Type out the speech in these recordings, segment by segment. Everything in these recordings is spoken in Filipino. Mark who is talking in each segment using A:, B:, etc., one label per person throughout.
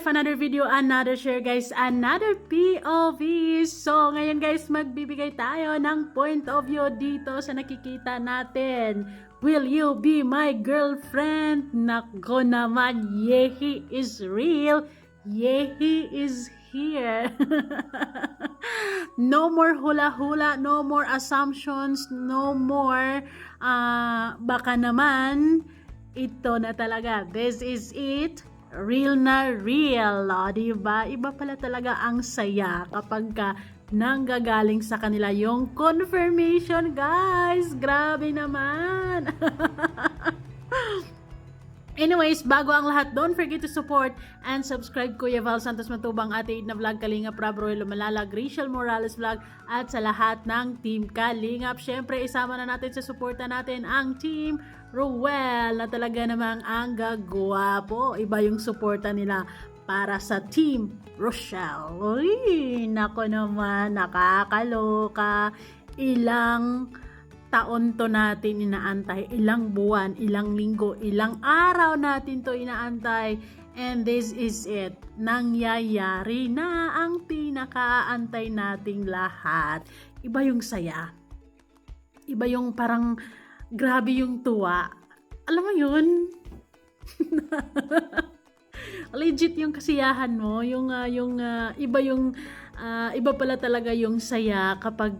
A: life, another video, another share guys, another POV. So ngayon guys, magbibigay tayo ng point of view dito sa nakikita natin. Will you be my girlfriend? Nako naman, Yehi is real. Yehi is here. No more hula-hula, no more assumptions, no more baka naman. Ito na talaga. This is it. Real na real. Diba? Iba pala talaga ang saya kapag nanggagaling sa kanila yung confirmation, guys. Grabe naman. Anyways, bago ang lahat, don't forget to support and subscribe Kuya Val Santos Matubang, Ate Id na Vlog, Kalingap, Rob Roy Lumalalag, Rachel Morales Vlog, at sa lahat ng Team Kalingap. Syempre, isama na natin sa suporta natin ang Team Ruel na talaga namang ang gagwapo. Iba yung suporta nila para sa Team Rochelle. Uy, nako naman, nakakaloka. Ilang taon to natin inaantay, ilang buwan, ilang linggo, ilang araw natin to inaantay, and this is it. Nangyayari na ang pinakaantay nating lahat. Iba yung saya. Iba yung parang grabe yung tuwa. Alam mo yun? Legit yung kasiyahan mo, iba pala talaga yung saya kapag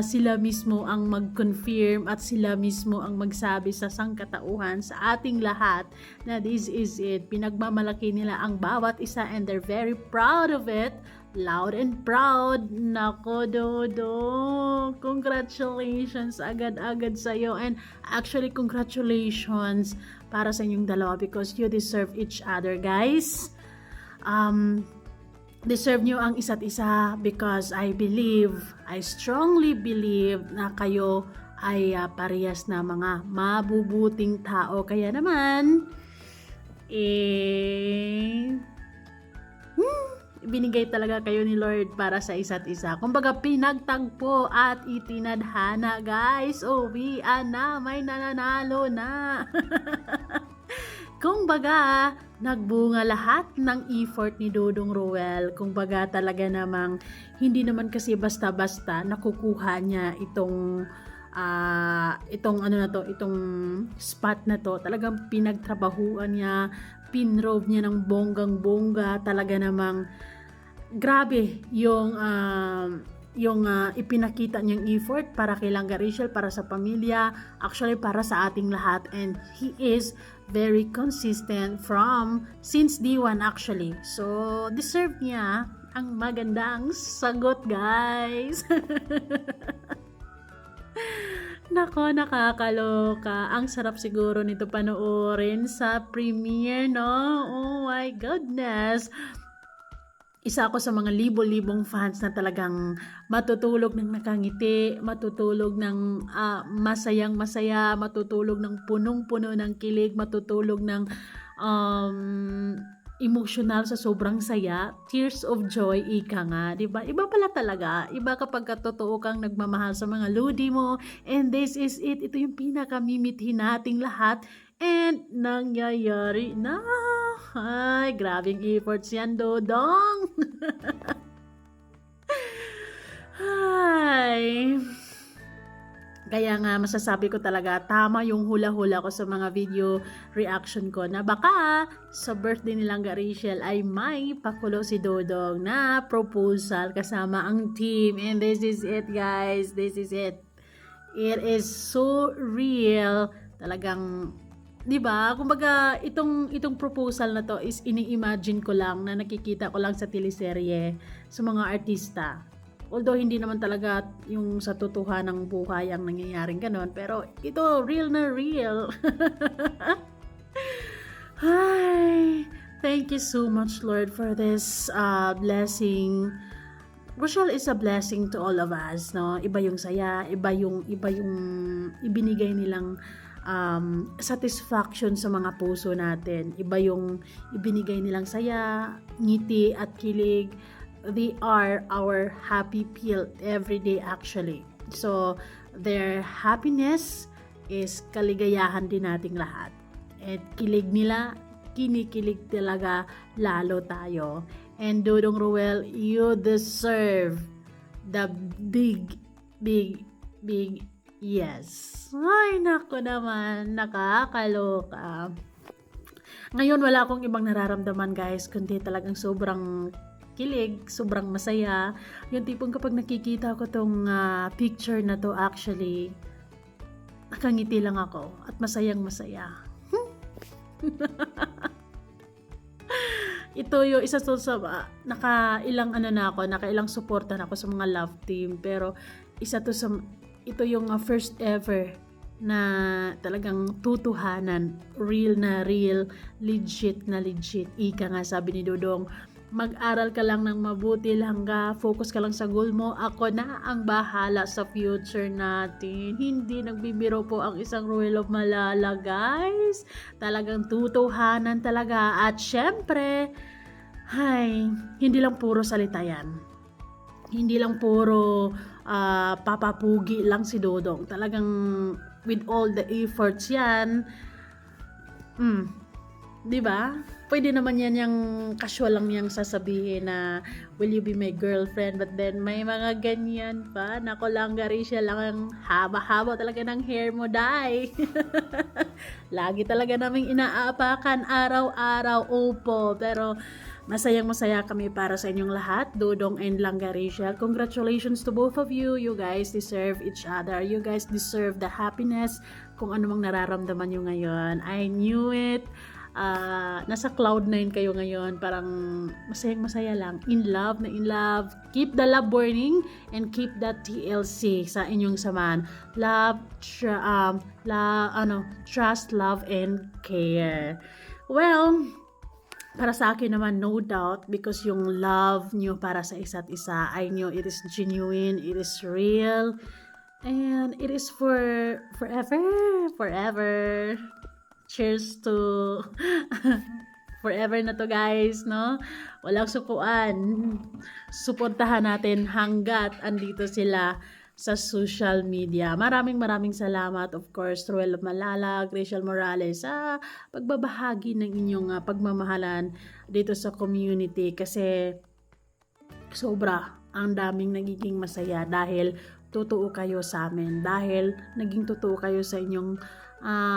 A: sila mismo ang mag-confirm at sila mismo ang magsabi sa sangkatauhan sa ating lahat na this is it. Pinagmamalaki nila ang bawat isa and they're very proud of it. Loud and proud. Nako, Dodo. Congratulations agad-agad sa'yo. And actually, congratulations para sa inyong dalawa because you deserve each other, guys. Deserve nyo ang isa't isa because I strongly believe na kayo ay parehas na mga mabubuting tao. Kaya naman, binigay talaga kayo ni Lord para sa isa't isa. Kumbaga, pinagtagpo at itinadhana, guys. Uwian na, may nananalo na. Kumbaga, nagbunga lahat ng effort ni Dodong Ruel. Kumbaga, talaga namang hindi naman kasi basta-basta nakukuha niya itong itong spot na to. Talagang pinagtrabahuan niya, pinrove niya ng bonggang-bongga. Talaga namang grabe yung ipinakita niyang effort para kay Langga Rachel, para sa pamilya, actually para sa ating lahat, and he is very consistent since D1 actually. So, deserve niya ang magandang sagot, guys. Nako, nakakaloka. Ang sarap siguro nito panoorin sa premiere, no? Oh my goodness. Isa ako sa mga libo-libong fans na talagang matutulog ng nakangiti, matutulog ng masayang-masaya, matutulog ng punong-puno ng kilig, matutulog ng emotional sa sobrang saya, tears of joy, ika nga, diba? Iba pala talaga. Iba kapag totoo kang nagmamahal sa mga lodi mo, and this is it. Ito yung pinakamimithi nating lahat, and nangyayari na. Ay, grabing efforts yan, Dodong. Ay. Kaya nga, masasabi ko talaga, tama yung hula-hula ko sa mga video reaction ko na baka sa birthday ni Langga Rachel ay may pakulo si Dodong na proposal kasama ang team. And this is it, guys. This is it. It is so real. Talagang, di ba? Kumbaga, itong proposal na to is ini-imagine ko lang na nakikita ko lang sa teleserye sa mga artista. Although hindi naman talaga yung sa totohanang buhay ang nangyayaring ganon, pero ito real na real. Hi, thank you so much, Lord, for this blessing. Rochelle is a blessing to all of us, no? Iba yung saya, iba yung ibinigay nilang satisfaction sa mga puso natin. Iba yung ibinigay nilang saya, ngiti at kilig. They are our happy pill every day actually. So, their happiness is kaligayahan din nating lahat. At kilig nila kinikilig talaga lalo tayo. And Dodong Ruel, you deserve the big yes. Ay, nako naman, nakakaloka. Ngayon, wala akong ibang nararamdaman, guys, kundi talagang sobrang kilig, sobrang masaya. Yung tipong kapag nakikita ko tong picture na to, actually, nakangiti lang ako at masayang masaya. Ito yung isa to sa nakailang suporta na ako sa mga love team, pero ito yung first ever na talagang tutuhanan, real na real, legit na legit. Ika nga sabi ni Dodong, mag-aral ka lang ng mabuti lang focus ka lang sa goal mo, ako na ang bahala sa future natin. Hindi nagbibiro po ang isang Ruel of Malala, guys. Talagang tutuhanan talaga. At syempre, hindi lang puro salita yan. Hindi lang puro papapugi lang si Dodong. Talagang with all the efforts yan, di ba? Pwede naman yan yung casual lang yung sasabihin na will you be my girlfriend, but then may mga ganyan pa. Nako lang, siya lang ang haba-haba talaga ng hair mo, Day. Lagi talaga naming inaapakan araw-araw, opo. Pero masayang-masaya kami para sa inyong lahat, Dodong and Langga-Rachel. Congratulations to both of you. You guys deserve each other. You guys deserve the happiness kung ano mang nararamdaman nyo ngayon. I knew it. Nasa cloud 9 kayo ngayon. Parang masayang-masaya lang. In love na in love. Keep the love burning and keep that TLC sa inyong samahan. Love, trust, love, and care. Well, para sa akin naman, no doubt, because yung love nyo para sa isa't isa, I know it is genuine, it is real, and it is forever. Cheers to forever na to, guys, no? Walang sukuan. Suportahan natin hanggat andito sila sa social media. Maraming salamat, of course, Ruel of Malala, Rachel Morales, sa pagbabahagi ng inyong pagmamahalan dito sa community, kasi sobra ang daming nagiging masaya dahil totoo kayo sa amin, dahil naging totoo kayo sa inyong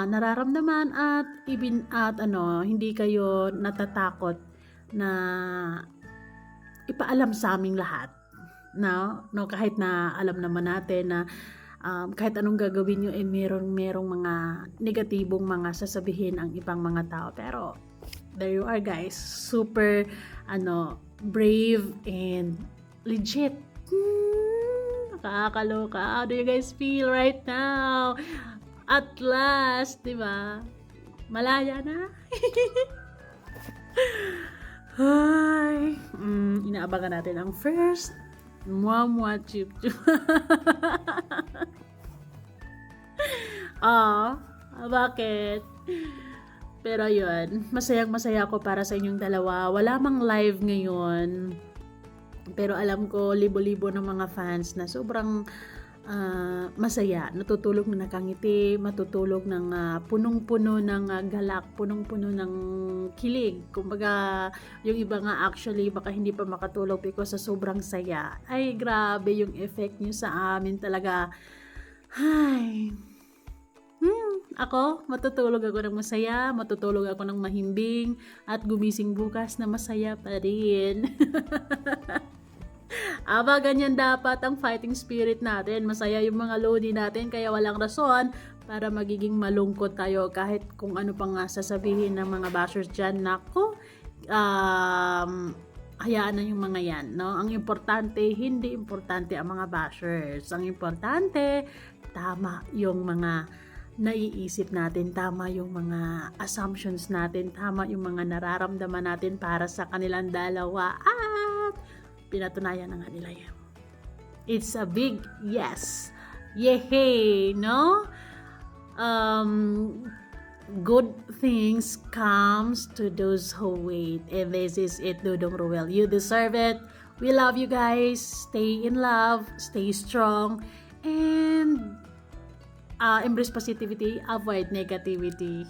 A: nararamdaman at hindi kayo natatakot na ipaalam sa aming lahat. No, kahit na alam naman natin na kahit anong gagawin nyo merong mga negatibong mga sasabihin ang ibang mga tao, pero there you are, guys, super brave and legit. Nakakaloka. How do you guys feel right now? At last, di ba? Malaya na. Inaabangan natin ang first Mwah chup chup. Bakit? Pero yun, masayang-masaya ako para sa inyong dalawa. Wala mang live ngayon, pero alam ko libo-libo ng mga fans na sobrang masaya, natutulog na nakangiti, matutulog ng punong-puno ng galak, punong-puno ng kilig. Kumbaga, yung iba nga actually baka hindi pa makatulog because sa sobrang saya. Ay, grabe yung effect nyo sa amin talaga. Ako, matutulog ako ng masaya, matutulog ako ng mahimbing, at gumising bukas na masaya pa rin. Ganyan dapat ang fighting spirit natin. Masaya yung mga lodi natin, kaya walang rason para magiging malungkot tayo kahit kung ano pang sasabihin ng mga bashers dyan. Nako, hayaan na yung mga yan, no? Ang importante, hindi importante ang mga bashers. Ang importante, tama yung mga naiisip natin, tama yung mga assumptions natin, tama yung mga nararamdaman natin para sa kanilang dalawa, at pinatunayan na nga nila yan. It's a big yes. Yehey, no? Good things comes to those who wait. And this is it, Dodong Ruel. You deserve it. We love you guys. Stay in love. Stay strong. And embrace positivity. Avoid negativity.